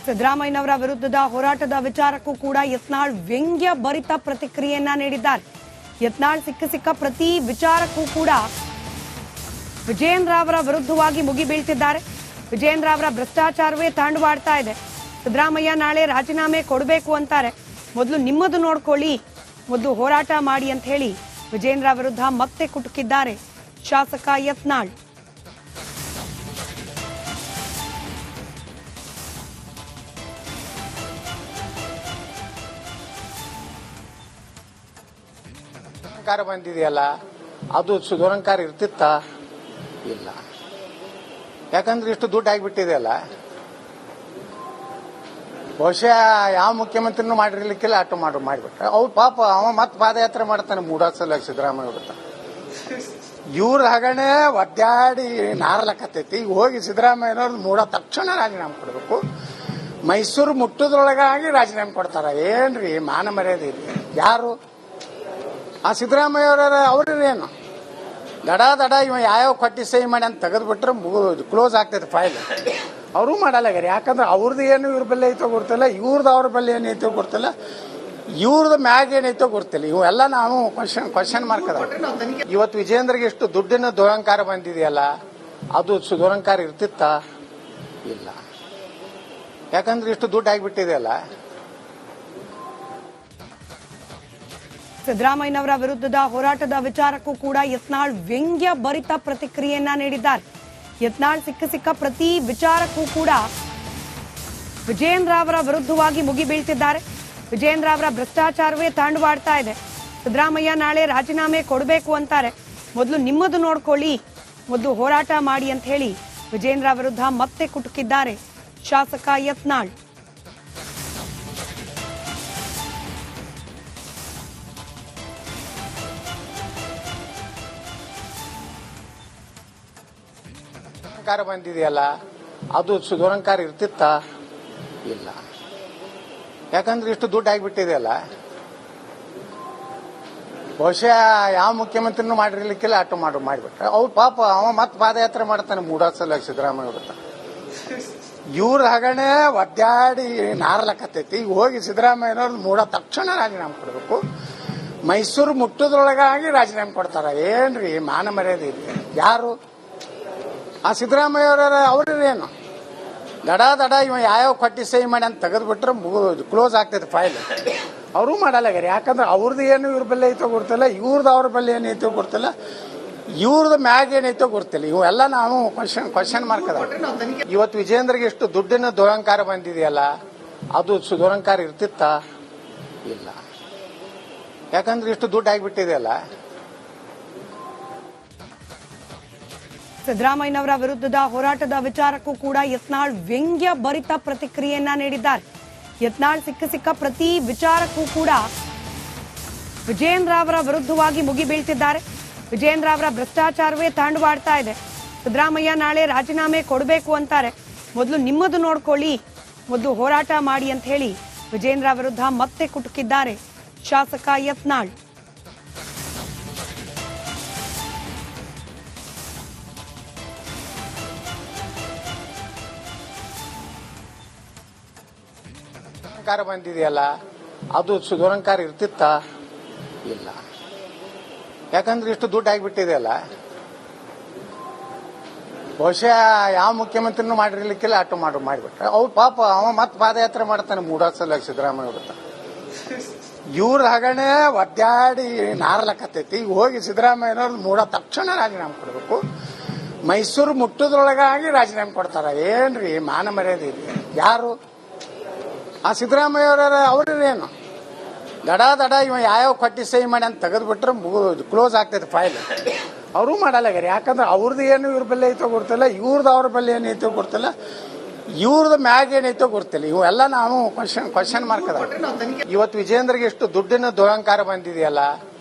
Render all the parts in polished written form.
ಸಿದ್ದರಾಮಯ್ಯನವರ ವಿರುದ್ಧದ ಹೋರಾಟದ ವಿಚಾರಕ್ಕೂ ಕೂಡ ಯತ್ನಾಳ್ ವ್ಯಂಗ್ಯ ಭರಿತ ಪ್ರತಿಕ್ರಿಯೆಯನ್ನ ನೀಡಿದ್ದಾರೆ. ಯತ್ನಾಳ್ ಸಿಕ್ಕ ಪ್ರತಿ ವಿಚಾರಕ್ಕೂ ಕೂಡ ವಿಜಯೇಂದ್ರ ಅವರ ವಿರುದ್ಧವಾಗಿ ಮುಗಿಬೀಳ್ತಿದ್ದಾರೆ. ವಿಜಯೇಂದ್ರ ಅವರ ಭ್ರಷ್ಟಾಚಾರವೇ ತಾಂಡವಾಡ್ತಾ ಇದೆ. ಸಿದ್ದರಾಮಯ್ಯ ನಾಳೆ ರಾಜೀನಾಮೆ ಕೊಡಬೇಕು ಅಂತಾರೆ. ಮೊದಲು ನಿಮ್ಮದು ನೋಡ್ಕೊಳ್ಳಿ, ಮೊದಲು ಹೋರಾಟ ಮಾಡಿ ಅಂತ ಹೇಳಿ ವಿಜಯೇಂದ್ರ ವಿರುದ್ಧ ಮತ್ತೆ ಕುಟುಕಿದ್ದಾರೆ ಶಾಸಕ ಯತ್ನಾಳ್. ಬಂದಿದೆಯಲ್ಲ ಅದು ದುರಂಕಾರ ಇರ್ತಿತ್ತ ಇಲ್ಲ. ಯಾಕಂದ್ರೆ ಇಷ್ಟು ದುಡ್ಡು ಆಗಿಬಿಟ್ಟಿದೆಯಲ್ಲ, ಬಹುಶಃ ಯಾವ ಮುಖ್ಯಮಂತ್ರಿನೂ ಮಾಡಿರ್ಲಿಕ್ಕಿಲ್ಲ, ಆಟೋ ಮಾಡಿಬಿಟ್ಟ. ಅವ್ರು ಪಾಪ ಅವ ಮತ್ತೆ ಪಾದಯಾತ್ರೆ ಮಾಡ್ತಾನೆ 3 ಸಲ ಸಿದ್ದರಾಮಯ್ಯ ವಿರುದ್ಧ. ಇವ್ರ ಹಗಣೆ ಒದ್ದಾಡಿ ನಾರಲಕತ್ತೈತಿ. ಈಗ ಹೋಗಿ ಸಿದ್ದರಾಮಯ್ಯನವ್ರು ಮೂಡ ತಕ್ಷಣ ರಾಜೀನಾಮೆ ಕೊಡಬೇಕು. ಮೈಸೂರು ಮುಟ್ಟದ್ರೊಳಗಾಗಿ ರಾಜೀನಾಮೆ ಕೊಡ್ತಾರ. ಏನ್ರಿ ಮಾನ ಮರ್ಯಾದೆ ಇದೆ? ಯಾರು ಆ ಸಿದ್ದರಾಮಯ್ಯ ಅವ್ರೇನು ದಡ ಇವ ಯಾವ ಕೊಟ್ಟಿ ಸಹಿ ಮಾಡಿ ಅಂತ ತೆಗೆದ್ಬಿಟ್ರೆ ಕ್ಲೋಸ್ ಆಗ್ತೈತೆ ಫೈಲ್. ಅವರು ಮಾಡಲ್ಲ. ಯಾಕಂದ್ರೆ ಅವ್ರದ್ದು ಏನು ಇವ್ರ ಬಲ್ಲಿ ಐತೋ ಗೊತ್ತಿಲ್ಲ, ಇವ್ರದ್ದು ಅವ್ರ ಬಲ್ಲಿ ಏನೈತೋ ಗೊತ್ತಿಲ್ಲ, ಇವ್ರದ್ದು ಮ್ಯಾಗ್ ಏನೈತೋ ಗೊತ್ತಿಲ್ಲ. ಇವೆಲ್ಲ ನಾವು ಕ್ವಶನ್ ಮಾರ್ಕ್ ಅದ. ಇವತ್ತು ವಿಜೇಂದ್ರಗೆ ಎಷ್ಟು ದುಡ್ಡಿನ ದುರಂಕಾರ ಬಂದಿದೆಯಲ್ಲ, ಅದು ದುರಂಕಾರ ಇರ್ತಿತ್ತ ಇಲ್ಲ. ಯಾಕಂದ್ರೆ ಇಷ್ಟು ದುಡ್ಡು ಆಗಿಬಿಟ್ಟಿದೆಯಲ್ಲ. ಸಿದ್ದರಾಮಯ್ಯನವರ ವಿರುದ್ಧದ ಹೋರಾಟದ ವಿಚಾರಕ್ಕೂ ಕೂಡ ಯತ್ನಾಳ್ ವ್ಯಂಗ್ಯ ಭರಿತ ಪ್ರತಿಕ್ರಿಯೆಯನ್ನ ನೀಡಿದ್ದಾರೆ. ಯತ್ನಾಳ್ ಸಿಕ್ಕ ಪ್ರತಿ ವಿಚಾರಕ್ಕೂ ಕೂಡ ವಿಜಯೇಂದ್ರ ಅವರ ವಿರುದ್ಧವಾಗಿ ಮುಗಿಬೀಳ್ತಿದ್ದಾರೆ. ವಿಜಯೇಂದ್ರ ಅವರ ಭ್ರಷ್ಟಾಚಾರವೇ ತಾಂಡವಾಡ್ತಾ ಇದೆ. ಸಿದ್ದರಾಮಯ್ಯ ನಾಳೆ ರಾಜೀನಾಮೆ ಕೊಡಬೇಕು ಅಂತಾರೆ. ಮೊದಲು ನಿಮ್ಮದು ನೋಡ್ಕೊಳ್ಳಿ, ಮೊದಲು ಹೋರಾಟ ಮಾಡಿ ಅಂತ ಹೇಳಿ ವಿಜಯೇಂದ್ರ ವಿರುದ್ಧ ಮತ್ತೆ ಕುಟುಕಿದ್ದಾರೆ ಶಾಸಕ ಯತ್ನಾಳ್. ಬಂದಿದೆಯಲ್ಲ ಅದು ದುರಂಕಾರ ಇರ್ತಿತ್ತ ಇಲ್ಲ. ಯಾಕಂದ್ರೆ ಇಷ್ಟು ದುಡ್ಡು ಆಗಿಬಿಟ್ಟಿದೆಯಲ್ಲ, ಬಹುಶಃ ಯಾವ ಮುಖ್ಯಮಂತ್ರಿನೂ ಮಾಡಿರ್ಲಿಕ್ಕಿಲ್ಲ, ಆಟೋ ಮಾಡಿಬಿಟ್ಟ. ಅವ್ರು ಪಾಪ ಅವ ಮತ್ತೆ ಪಾದಯಾತ್ರೆ ಮಾಡ್ತಾನೆ 3 ಸಲ ಸಿದ್ದರಾಮಯ್ಯ ವಿರುದ್ಧ. ಇವ್ರ ಹಗಣೆ ಒದ್ದಾಡಿ ನಾರಲಕತ್ತೈತಿ. ಈಗ ಹೋಗಿ ಸಿದ್ದರಾಮಯ್ಯನವ್ರು ಮೂಡ ತಕ್ಷಣ ರಾಜೀನಾಮೆ ಕೊಡಬೇಕು. ಮೈಸೂರು ಮುಟ್ಟದ್ರೊಳಗಾಗಿ ರಾಜೀನಾಮೆ ಕೊಡ್ತಾರ. ಏನ್ರಿ ಮಾನ ಮರ್ಯಾದೆ ಇದೆ? ಯಾರು ಆ ಸಿದ್ದರಾಮಯ್ಯ ಅವ್ರೇನು ದಡ ಇವ ಯಾವ ಕೊಟ್ಟಿ ಸಹಿ ಮಾಡಿ ಅಂತ ತೆಗೆದ್ಬಿಟ್ರೆ ಕ್ಲೋಸ್ ಆಗ್ತೈತೆ ಫೈಲ್. ಅವರು ಮಾಡಲ್ಲ. ಯಾಕಂದ್ರೆ ಅವ್ರದ್ದು ಏನು ಇವ್ರ ಬಲ್ಲಿ ಐತೋ ಗೊತ್ತಿಲ್ಲ, ಇವ್ರದ್ದು ಅವ್ರ ಬಲ್ಲಿ ಏನೈತೋ ಗೊತ್ತಿಲ್ಲ, ಇವ್ರದ್ದು ಮ್ಯಾಗ್ ಏನೈತೋ ಗೊತ್ತಿಲ್ಲ. ಇವೆಲ್ಲ ನಾವು ಕ್ವಶನ್ ಮಾರ್ಕ್ ಅದ. ಇವತ್ತು ವಿಜೇಂದ್ರಗೆ ಎಷ್ಟು ದುಡ್ಡಿನ ದುರಂಕಾರ ಬಂದಿದೆಯಲ್ಲ, ಅದು ದುರಂಕಾರ ಇರ್ತಿತ್ತ ಇಲ್ಲ. ಯಾಕಂದ್ರೆ ಇಷ್ಟು ದುಡ್ಡು ಆಗಿಬಿಟ್ಟಿದೆಯಲ್ಲ. ಸಿದ್ದರಾಮಯ್ಯನವರ ವಿರುದ್ಧದ ಹೋರಾಟದ ವಿಚಾರಕ್ಕೂ ಕೂಡ ಯತ್ನಾಳ್ ವ್ಯಂಗ್ಯ ಭರಿತ ಪ್ರತಿಕ್ರಿಯೆಯನ್ನ ನೀಡಿದ್ದಾರೆ. ಯತ್ನಾಳ್ ಸಿಕ್ಕ ಪ್ರತಿ ವಿಚಾರಕ್ಕೂ ಕೂಡ ವಿಜಯೇಂದ್ರ ಅವರ ವಿರುದ್ಧವಾಗಿ ಮುಗಿಬೀಳ್ತಿದ್ದಾರೆ. ವಿಜಯೇಂದ್ರ ಅವರ ಭ್ರಷ್ಟಾಚಾರವೇ ತಾಂಡವಾಡ್ತಾ ಇದೆ. ಸಿದ್ದರಾಮಯ್ಯ ನಾಳೆ ರಾಜೀನಾಮೆ ಕೊಡಬೇಕು ಅಂತಾರೆ. ಮೊದಲು ನಿಮ್ಮದು ನೋಡ್ಕೊಳ್ಳಿ, ಮೊದಲು ಹೋರಾಟ ಮಾಡಿ ಅಂತ ಹೇಳಿ ವಿಜಯೇಂದ್ರ ವಿರುದ್ಧ ಮತ್ತೆ ಕುಟುಕಿದ್ದಾರೆ ಶಾಸಕ ಯತ್ನಾಳ್. ಬಂದಿದೆಯಲ್ಲ ಅದು ದುರಂಕಾರ ಇರ್ತಿತ್ತ ಇಲ್ಲ. ಯಾಕಂದ್ರೆ ಇಷ್ಟು ದುಡ್ಡು ಆಗಿಬಿಟ್ಟಿದೆಯಲ್ಲ, ಬಹುಶಃ ಯಾವ ಮುಖ್ಯಮಂತ್ರಿನೂ ಮಾಡಿರ್ಲಿಕ್ಕಿಲ್ಲ, ಆಟೋ ಮಾಡಿಬಿಟ್ಟ. ಅವ್ರು ಪಾಪ ಅವ ಮತ್ತೆ ಪಾದಯಾತ್ರೆ ಮಾಡ್ತಾನೆ 3 ಸಲ ಸಿದ್ದರಾಮಯ್ಯ ವಿರುದ್ಧ. ಇವ್ರ ಹಗಣೆ ಒದ್ದಾಡಿ ನಾರಲಕತ್ತೈತಿ. ಈಗ ಹೋಗಿ ಸಿದ್ದರಾಮಯ್ಯನವ್ರು ಮೂಡ ತಕ್ಷಣ ರಾಜೀನಾಮೆ ಕೊಡಬೇಕು. ಮೈಸೂರು ಮುಟ್ಟದ್ರೊಳಗಾಗಿ ರಾಜೀನಾಮೆ ಕೊಡ್ತಾರ. ಏನ್ರಿ ಮಾನ ಮರ್ಯಾದೆ ಇದೆ? ಯಾರು ಆ ಸಿದ್ದರಾಮಯ್ಯ ಅವ್ರೇನು ದಡ ಇವ ಯಾವ ಕೊಟ್ಟಿ ಸಹಿ ಮಾಡಿ ಅಂತ ತೆಗೆದ್ಬಿಟ್ರೆ ಕ್ಲೋಸ್ ಆಗ್ತೈತೆ ಫೈಲ್. ಅವರು ಮಾಡಲ್ಲ. ಯಾಕಂದ್ರೆ ಅವ್ರದ್ದು ಏನು ಇವ್ರ ಬಲ್ಲಿ ಐತೋ ಗೊತ್ತಿಲ್ಲ, ಇವ್ರದ್ದು ಅವ್ರ ಬಲ್ಲಿ ಏನೈತೋ ಗೊತ್ತಿಲ್ಲ, ಇವ್ರದ್ದು ಮ್ಯಾಗ್ ಏನೈತೋ ಗೊತ್ತಿಲ್ಲ. ಇವೆಲ್ಲ ನಾವು ಕ್ವಶನ್ ಮಾರ್ಕ್ ಅದ. ಇವತ್ತು ವಿಜೇಂದ್ರಗೆ ಎಷ್ಟು ದುಡ್ಡಿನ ದುರಂಕಾರ ಬಂದಿದೆಯಲ್ಲ,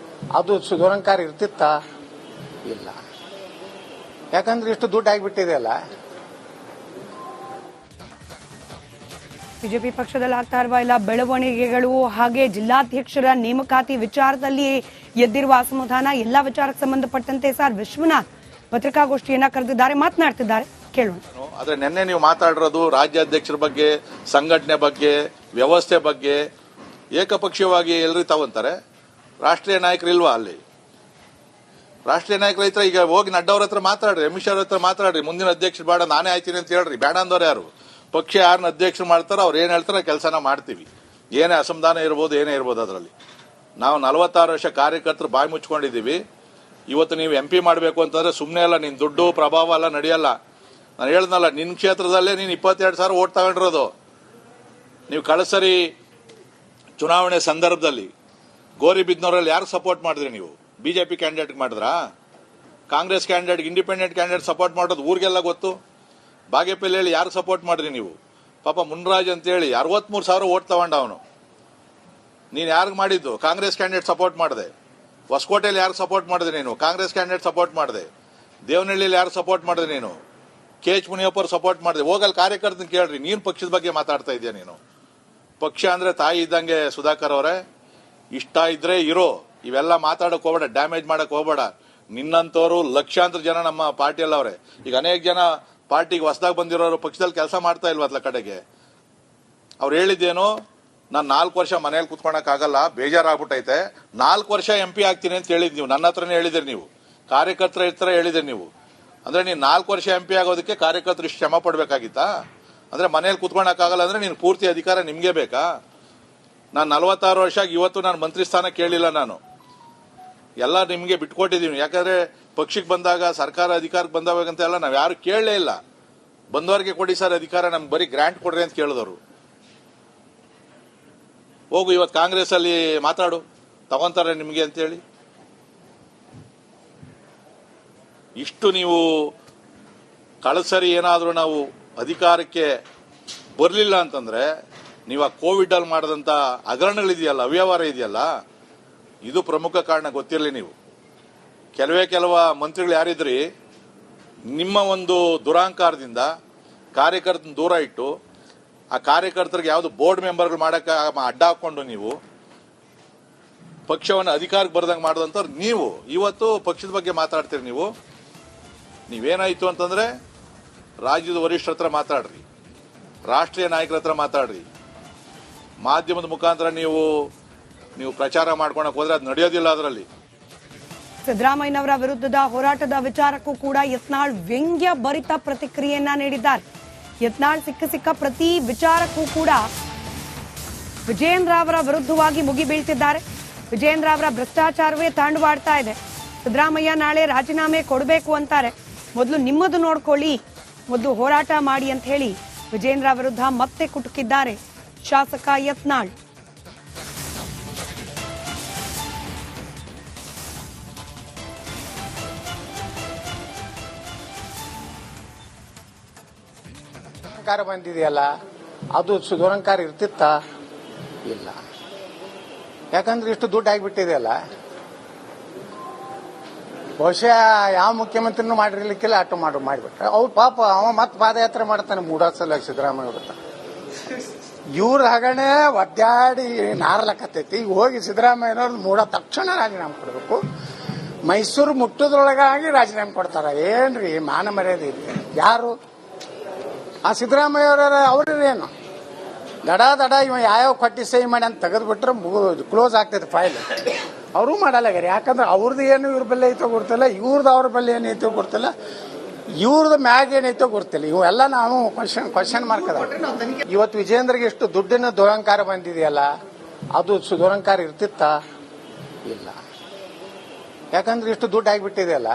ಅದು ದುರಂಕಾರ ಇರ್ತಿತ್ತ ಇಲ್ಲ. ಯಾಕಂದ್ರೆ ಇಷ್ಟು ದುಡ್ಡು ಆಗಿಬಿಟ್ಟಿದೆಯಲ್ಲ. ಬಿಜೆಪಿ ಪಕ್ಷದಲ್ಲಿ ಆಗ್ತಾ ಇರುವ ಎಲ್ಲ ಬೆಳವಣಿಗೆಗಳು ಹಾಗೆ ಜಿಲ್ಲಾಧ್ಯಕ್ಷರ ನೇಮಕಾತಿ ವಿಚಾರದಲ್ಲಿ ಎದ್ದಿರುವ ಅಸಮಾಧಾನ ಎಲ್ಲ ವಿಚಾರಕ್ಕೆ ಸಂಬಂಧಪಟ್ಟಂತೆ ಸರ್ ವಿಶ್ವನಾಥ್ ಪತ್ರಿಕಾಗೋಷ್ಠಿಯನ್ನ ಕರೆದಿದ್ದಾರೆ, ಮಾತನಾಡ್ತಿದ್ದಾರೆ, ಕೇಳೋಣ. ಆದರೆ ನಿನ್ನೆ ನೀವು ಮಾತಾಡಿರೋದು ರಾಜ್ಯಾಧ್ಯಕ್ಷರ ಬಗ್ಗೆ, ಸಂಘಟನೆ ಬಗ್ಗೆ, ವ್ಯವಸ್ಥೆ ಬಗ್ಗೆ ಏಕಪಕ್ಷೀಯವಾಗಿ ಎಲ್ಲರೂ ತಗೊಂತಾರೆ. ರಾಷ್ಟ್ರೀಯ ನಾಯಕರು ಇಲ್ವಾ ಅಲ್ಲಿ? ರಾಷ್ಟ್ರೀಯ ನಾಯಕರ ಹತ್ರ ಈಗ ಹೋಗಿ ನಡ್ಡಾ ಅವ್ರ ಹತ್ರ ಮಾತಾಡ್ರಿ, ಅಮಿತ್ ಶಾ ಅವ್ರ ಹತ್ರ ಮಾತಾಡ್ರಿ. ಮುಂದಿನ ಅಧ್ಯಕ್ಷರು ಬೇಡ, ನಾನೇ ಆಯ್ತೀನಿ ಅಂತ ಹೇಳ್ರಿ. ಬೇಡ ಅಂದವ್ರು ಯಾರು? ಪಕ್ಷ ಯಾರನ್ನ ಅಧ್ಯಕ್ಷರು ಮಾಡ್ತಾರೋ ಅವ್ರು ಏನ್ ಹೇಳ್ತಾರೋ ಕೆಲಸನ ಮಾಡ್ತೀವಿ. ಏನೇ ಅಸಮಾಧಾನ ಇರ್ಬೋದು, ಏನೇ ಇರ್ಬೋದು. ಅದರಲ್ಲಿ ನಾವು 46 ವರ್ಷ ಕಾರ್ಯಕರ್ತರು ಬಾಯಿ ಮುಚ್ಕೊಂಡಿದ್ದೀವಿ. ಇವತ್ತು ನೀವು MP ಮಾಡಬೇಕು ಅಂತಂದ್ರೆ ಸುಮ್ಮನೆ ಅಲ್ಲ, ನಿನ್ ದುಡ್ಡು ಪ್ರಭಾವ ಎಲ್ಲ ನಡೆಯಲ್ಲ. ನಾನು ಹೇಳ್ದಲ್ಲ, ನಿನ್ನ ಕ್ಷೇತ್ರದಲ್ಲೇ ನೀನು 22,000 ಓಟ್ ತಗೊಂಡಿರೋದು. ನೀವು ಕಳಸರಿ ಚುನಾವಣೆ ಸಂದರ್ಭದಲ್ಲಿ ಗೋರಿಬಿದ್ನೂರಲ್ಲಿ ಯಾರು ಸಪೋರ್ಟ್ ಮಾಡಿದ್ರಿ? ನೀವು ಬಿಜೆಪಿ ಕ್ಯಾಂಡಿಡೇಟ್ ಮಾಡಿದ್ರಾ? Congress candidate, independent candidate support ಮಾಡೋದು ಊರಿಗೆಲ್ಲ ಗೊತ್ತು. ಬಾಗೇಪಲ್ಲಿಯಲ್ಲಿ ಯಾರು ಸಪೋರ್ಟ್ ಮಾಡಿದ್ರಿ ನೀವು? ಪಾಪ ಮುನ್ರಾಜ್ ಅಂತೇಳಿ 63,000 ಓಟ್ ತಗೊಂಡ ಅವನು. ನೀನು ಯಾರಿಗೆ ಮಾಡಿದ್ದು? ಕಾಂಗ್ರೆಸ್ ಕ್ಯಾಂಡಿಡೇಟ್ ಸಪೋರ್ಟ್ ಮಾಡಿದೆ. ಹೊಸಕೋಟೆಯಲ್ಲಿ ಯಾರು ಸಪೋರ್ಟ್ ಮಾಡಿದೆ? ನೀನು ಕಾಂಗ್ರೆಸ್ ಕ್ಯಾಂಡಿಡೇಟ್ ಸಪೋರ್ಟ್ ಮಾಡಿದೆ. ದೇವನಹಳ್ಳಿಯಲ್ಲಿ ಯಾರು ಸಪೋರ್ಟ್ ಮಾಡಿದೆ? ನೀನು KH ಮುನಿಯಪ್ಪರು ಸಪೋರ್ಟ್ ಮಾಡಿದೆ. ಹೋಗಲ್ಲಿ ಕಾರ್ಯಕರ್ತನ ಕೇಳ್ರಿ. ನೀನು ಪಕ್ಷದ ಬಗ್ಗೆ ಮಾತಾಡ್ತಾ ಇದೆಯಾ? ನೀನು ಪಕ್ಷ ಅಂದ್ರೆ ತಾಯಿ ಇದ್ದಂಗೆ ಸುಧಾಕರ್ ಅವರೇ. ಇಷ್ಟ ಇದ್ರೆ ಇರೋ, ಇವೆಲ್ಲ ಮಾತಾಡಕ್ ಹೋಗ್ಬೇಡ, ಡ್ಯಾಮೇಜ್ ಮಾಡಕ್ ಹೋಗ್ಬೇಡ. ನಿನ್ನಂತವ್ರು ಲಕ್ಷಾಂತರ ಜನ ನಮ್ಮ ಪಾರ್ಟಿಯಲ್ಲಿ ಅವರೇ. ಈಗ ಅನೇಕ ಜನ ಪಾರ್ಟಿಗೆ ಹೊಸದಾಗಿ ಬಂದಿರೋರು ಪಕ್ಷದಲ್ಲಿ ಕೆಲಸ ಮಾಡ್ತಾ ಇಲ್ವತ್ಲ ಕಡೆಗೆ. ಅವ್ರು ಹೇಳಿದ್ದೇನು, ನಾನು 4 ವರ್ಷ ಮನೇಲಿ ಕುತ್ಕೊಳಕ್ ಆಗಲ್ಲ, ಬೇಜಾರಾಗ್ಬಿಟ್ಟೈತೆ, 4 ವರ್ಷ MP ಆಗ್ತೀನಿ ಅಂತ ಹೇಳಿದ್ ನೀವು. ನನ್ನ ಹತ್ರನೇ ಹೇಳಿದಿರಿ ನೀವು, ಕಾರ್ಯಕರ್ತರ ಹತ್ರ ಹೇಳಿದಿರಿ ನೀವು. ಅಂದ್ರೆ ನೀನು 4 ವರ್ಷ MP ಆಗೋದಕ್ಕೆ ಕಾರ್ಯಕರ್ತರು ಇಷ್ಟು ಶ್ರಮ ಪಡ್ಬೇಕಾಗಿತ್ತಾ? ಅಂದ್ರೆ ಮನೇಲಿ ಕುತ್ಕೊಳಕ್ಕಾಗಲ್ಲ ಅಂದ್ರೆ ನೀನು ಪೂರ್ತಿ ಅಧಿಕಾರ ನಿಮ್ಗೆ ಬೇಕಾ? ನಾನು 46 ವರ್ಷ ಇವತ್ತು ನಾನು ಮಂತ್ರಿ ಸ್ಥಾನ ಕೇಳಿಲ್ಲ. ನಾನು ಎಲ್ಲ ನಿಮ್ಗೆ ಬಿಟ್ಕೊಟ್ಟಿದೀನಿ. ಯಾಕಂದ್ರೆ ಪಕ್ಷಕ್ಕೆ ಬಂದಾಗ, ಸರ್ಕಾರ ಅಧಿಕಾರಕ್ಕೆ ಬಂದಾಗಂತ ಎಲ್ಲ ನಾವ್ ಯಾರು ಕೇಳಲೇ ಇಲ್ಲ. ಬಂದವರಿಗೆ ಕೊಡಿ ಸರ್ ಅಧಿಕಾರ, ನಮ್ಗೆ ಬರೀ ಗ್ರಾಂಟ್ ಕೊಡ್ರಿ ಅಂತ ಕೇಳಿದವರು. ಹೋಗು ಇವತ್ತು ಕಾಂಗ್ರೆಸ್ ಅಲ್ಲಿ ಮಾತಾಡು, ತಗೊಂತಾರೆ ನಿಮ್ಗೆ ಅಂತೇಳಿ. ಇಷ್ಟು ನೀವು ಕಳಸರಿ ಏನಾದ್ರೂ ನಾವು ಅಧಿಕಾರಕ್ಕೆ ಬರಲಿಲ್ಲ ಅಂತಂದ್ರೆ, ನೀವು ಆ ಕೋವಿಡ್ ಅಲ್ಲಿ ಮಾಡಿದಂತ ಹಗರಣಗಳಿದೆಯಲ್ಲ, ಅವ್ಯವಹಾರ ಇದೆಯಲ್ಲ, ಇದು ಪ್ರಮುಖ ಕಾರಣ. ಗೊತ್ತಿರಲಿ ನೀವು. ಕೆಲವ ಮಂತ್ರಿಗಳು ಯಾರಿದ್ರಿ, ನಿಮ್ಮ ಒಂದು ದುರಾಂಕಾರದಿಂದ ಕಾರ್ಯಕರ್ತನ ದೂರ ಇಟ್ಟು, ಆ ಕಾರ್ಯಕರ್ತರಿಗೆ ಯಾವ್ದು ಬೋರ್ಡ್ ಮೆಂಬರ್ಗಳು ಮಾಡಕ್ಕೆ ಅಡ್ಡ ಹಾಕೊಂಡು ನೀವು ಪಕ್ಷವನ್ನು ಅಧಿಕಾರಕ್ಕೆ ಬರ್ದಂಗೆ ಮಾಡಿದಂಥವ್ರು ನೀವು. ಇವತ್ತು ಪಕ್ಷದ ಬಗ್ಗೆ ಮಾತಾಡ್ತೀರಿ ನೀವು. ನೀವೇನಾಯ್ತು ಅಂತಂದ್ರೆ ರಾಜ್ಯದ ವರಿಷ್ಠರ ಹತ್ರ ಮಾತಾಡ್ರಿ, ರಾಷ್ಟ್ರೀಯ ನಾಯಕರ ಹತ್ರ ಮಾತಾಡ್ರಿ. ಮಾಧ್ಯಮದ ಮುಖಾಂತರ ನೀವು ಪ್ರಚಾರ ಮಾಡ್ಕೊಳಕ್ ಹೋದ್ರೆ ಅದು ನಡೆಯೋದಿಲ್ಲ. ಅದರಲ್ಲಿ ಸಿದ್ದರಾಮಯ್ಯನವರ ವಿರುದ್ಧದ ಹೋರಾಟದ ವಿಚಾರಕ್ಕೂ ಕೂಡ ಯತ್ನಾಳ್ ವ್ಯಂಗ್ಯ ಭರಿತ ಪ್ರತಿಕ್ರಿಯೆಯನ್ನ ನೀಡಿದ್ದಾರೆ. ಯತ್ನಾಳ್ ಸಿಕ್ಕ ಪ್ರತಿ ವಿಚಾರಕ್ಕೂ ಕೂಡ ವಿಜಯೇಂದ್ರ ಅವರ ವಿರುದ್ಧವಾಗಿ ಮುಗಿಬೀಳ್ತಿದ್ದಾರೆ. ವಿಜಯೇಂದ್ರ ಅವರ ಭ್ರಷ್ಟಾಚಾರವೇ ತಾಂಡವಾಡ್ತಾ ಇದೆ. ಸಿದ್ದರಾಮಯ್ಯ ನಾಳೆ ರಾಜೀನಾಮೆ ಕೊಡಬೇಕು ಅಂತಾರೆ. ಮೊದಲು ನಿಮ್ಮದು ನೋಡ್ಕೊಳ್ಳಿ, ಮೊದಲು ಹೋರಾಟ ಮಾಡಿ ಅಂತ ಹೇಳಿ ವಿಜಯೇಂದ್ರ ವಿರುದ್ಧ ಮತ್ತೆ ಕುಟುಕಿದ್ದಾರೆ ಶಾಸಕ ಯತ್ನಾಳ್. ದುರಂಕಾರ ಬಂದಿದೆಯಲ್ಲ, ಅದು ದುರಂಕಾರ ಇರ್ತಿತ್ತ? ಇಲ್ಲ. ಯಾಕಂದ್ರೆ ಇಷ್ಟು ದುಡ್ಡು ಆಗಿಬಿಟ್ಟಿದೆಯಲ್ಲ. ಬಹುಶಃ ಯಾವ ಮುಖ್ಯಮಂತ್ರಿನೂ ಮಾಡಿರ್ಲಿಕ್ಕಿಲ್ಲ, ಅಟ್ಟು ಮಾಡಿಬಿಟ್ರೆ. ಅವ್ರು ಪಾಪ ಅವ ಮತ್ತೆ ಪಾದಯಾತ್ರೆ ಮಾಡ್ತಾನೆ 3 ಸಲ ಸಿದ್ದರಾಮಯ್ಯ ವಿರುದ್ಧ. ಇವ್ರ ಹಗಣೆ ಒದ್ದಾಡಿ ನಾರಲಕತ್ತೈತಿ. ಈಗ ಹೋಗಿ ಸಿದ್ದರಾಮಯ್ಯನವ್ರು ಮೂಡ ತಕ್ಷಣ ರಾಜೀನಾಮೆ ಕೊಡಬೇಕು. ಮೈಸೂರು ಮುಟ್ಟದ್ರೊಳಗಾಗಿ ರಾಜೀನಾಮೆ ಕೊಡ್ತಾರ. ಏನ್ರಿ ಮಾನ ಮರ್ಯಾದೆ ಇದೆ? ಯಾರು ಆ ಸಿದ್ದರಾಮಯ್ಯ ಅವ್ರೇನು ದಡ ಇವ ಯಾವ ಕೊಟ್ಟಿ ಸಹಿ ಮಾಡಿ ಅಂತ ತೆಗೆದ್ಬಿಟ್ರೆ ಕ್ಲೋಸ್ ಆಗ್ತೈತೆ ಫೈಲ್. ಅವರು ಮಾಡಲ್ಲ. ಯಾಕಂದ್ರೆ ಅವ್ರದ್ದು ಏನು ಇವ್ರ ಬಲ್ಲೆ ಐತೋ ಗೊತ್ತಿಲ್ಲ, ಇವ್ರದ್ದು ಅವ್ರ ಬಲ್ಲೆ ಏನೈತೋ ಗೊತ್ತಿಲ್ಲ, ಇವ್ರದ್ದು ಮ್ಯಾಗ್ ಏನೈತೋ ಗೊತ್ತಿಲ್ಲ. ಇವೆಲ್ಲ ನಾವು ಕ್ವಶನ್ ಮಾರ್ಕ್ ಅದ. ಇವತ್ತು ವಿಜೇಂದ್ರಗೆ ಎಷ್ಟು ದುಡ್ಡಿನ ದುರಂಕಾರ ಬಂದಿದೆಯಲ್ಲ, ಅದು ದುರಂಕಾರ ಇರ್ತಿತ್ತ? ಇಲ್ಲ. ಯಾಕಂದ್ರೆ ಇಷ್ಟು ದುಡ್ಡು ಆಗಿಬಿಟ್ಟಿದೆಯಲ್ಲ.